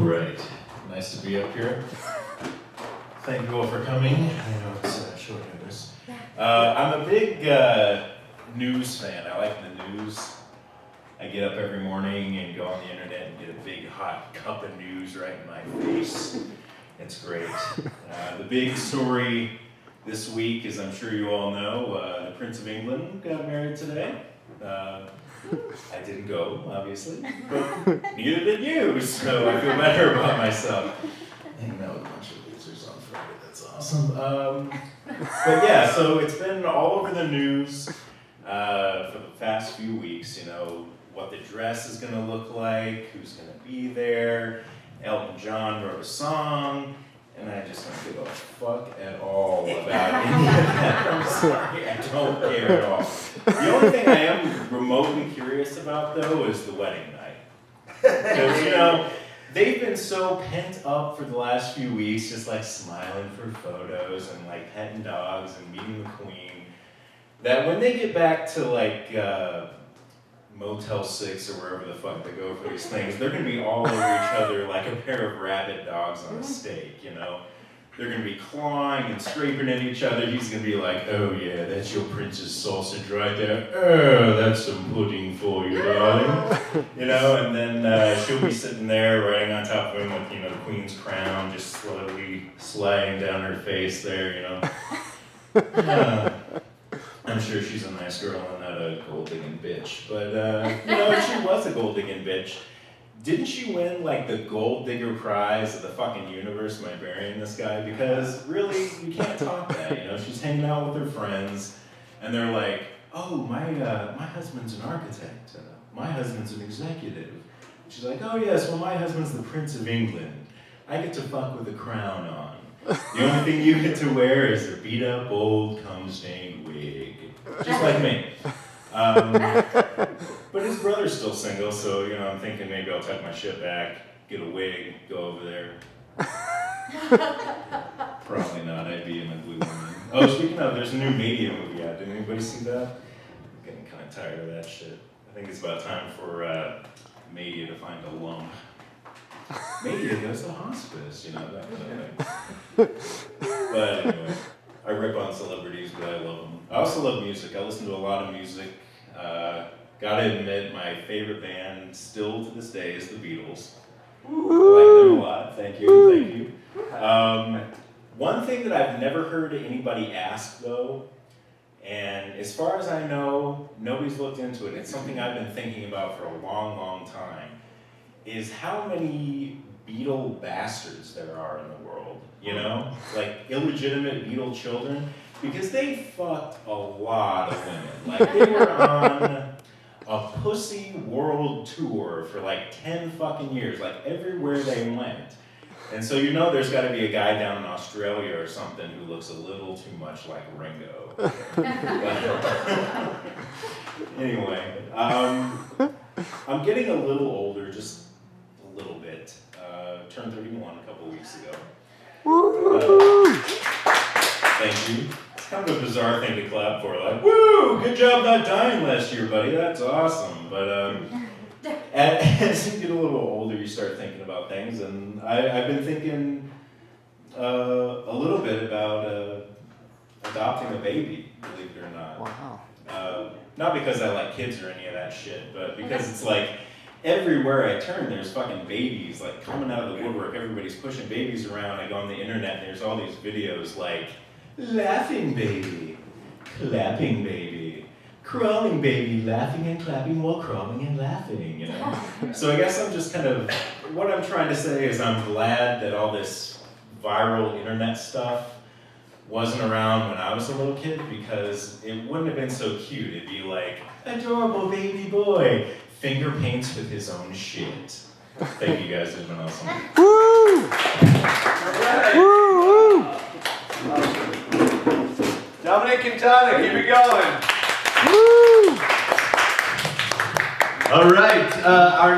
right. Nice to be up here. Thank you all for coming. I know it's short notice. I'm a big news fan. I like the news. I get up every morning and go on the internet and get a big hot cup of news right in my face. It's great. The big story this week, as I'm sure you all know, the Prince of England got married today. I didn't go, obviously, but neither did you, so I feel better about myself. Hanging out with a bunch of losers on Friday, that's awesome. But yeah, so it's been all over the news for the past few weeks, you know, what the dress is going to look like, who's going to be there. Elton John wrote a song, and I just don't give a fuck at all about any of that. I'm sorry, I don't care at all. The only thing I am remotely curious about, though, is the wedding night. Because, you know, they've been so pent up for the last few weeks, just like smiling for photos and like petting dogs and meeting the queen, that when they get back to like Motel 6 or wherever the fuck they go for these things, they're going to be all over each other like a pair of rabid dogs on a steak, you know? They're going to be clawing and scraping at each other. He's going to be like, oh yeah, that's your princess sausage right there. Oh, that's some pudding for you, darling. You know, and then she'll be sitting there riding on top of him with, you know, the queen's crown just slowly sliding down her face there, you know? I'm sure she's a nice girl and not a gold-digging bitch. But, you know, if she was a gold-digging bitch, didn't she win, like, the gold digger prize of the fucking universe by marrying this guy? Because, really, you can't top that, you know? She's hanging out with her friends, and they're like, oh, my husband's an architect. My husband's an executive. She's like, oh, yes, well, my husband's the Prince of England. I get to fuck with a crown on. The only thing you get to wear is a beat-up, old, cum-stained wig. Just like me. But his brother's still single, so, you know, I'm thinking maybe I'll tuck my shit back, get a wig, go over there. Probably not, I'd be in a blue woman. Oh, speaking of, there's a new Media movie out. Did anybody see that? I'm getting kind of tired of that shit. I think it's about time for Media to find a lump. Media goes to hospice, you know, that kind of thing. But anyway, I rip on celebrities, but I love them. I also love music. I listen to a lot of music. Gotta admit, my favorite band still to this day is the Beatles. I like them a lot. Thank you. One thing that I've never heard anybody ask, though, and as far as I know, nobody's looked into it. It's something I've been thinking about for a long, long time, is how many Beatle bastards there are in the world, you know? Like, illegitimate Beatle children, because they fucked a lot of women. Like, they were on a pussy world tour for like 10 fucking years, like everywhere they went. And so you know there's gotta be a guy down in Australia or something who looks a little too much like Ringo. Anyway, I'm getting a little older, just a little bit. Turned 31 a couple weeks ago. Thank you. It's kind of a bizarre thing to clap for, like, woo, good job not dying last year, buddy, that's awesome. But as you get a little older, you start thinking about things, and I've been thinking a little bit about adopting a baby, believe it or not. Wow. Not because I like kids or any of that shit, but because it's like, everywhere I turn, there's fucking babies, like, coming out of the woodwork. Everybody's pushing babies around. I go on the internet, and there's all these videos like, laughing baby, clapping baby, crawling baby, laughing and clapping while crawling and laughing, you know? So I guess I'm just kind of, what I'm trying to say is I'm glad that all this viral internet stuff wasn't around when I was a little kid, because it wouldn't have been so cute. It'd be like, adorable baby boy, finger paints with his own shit. Thank you guys, it's been awesome. Woo! Right. Woo! Woo! Dominic Quintana, keep it going. Woo! All right, our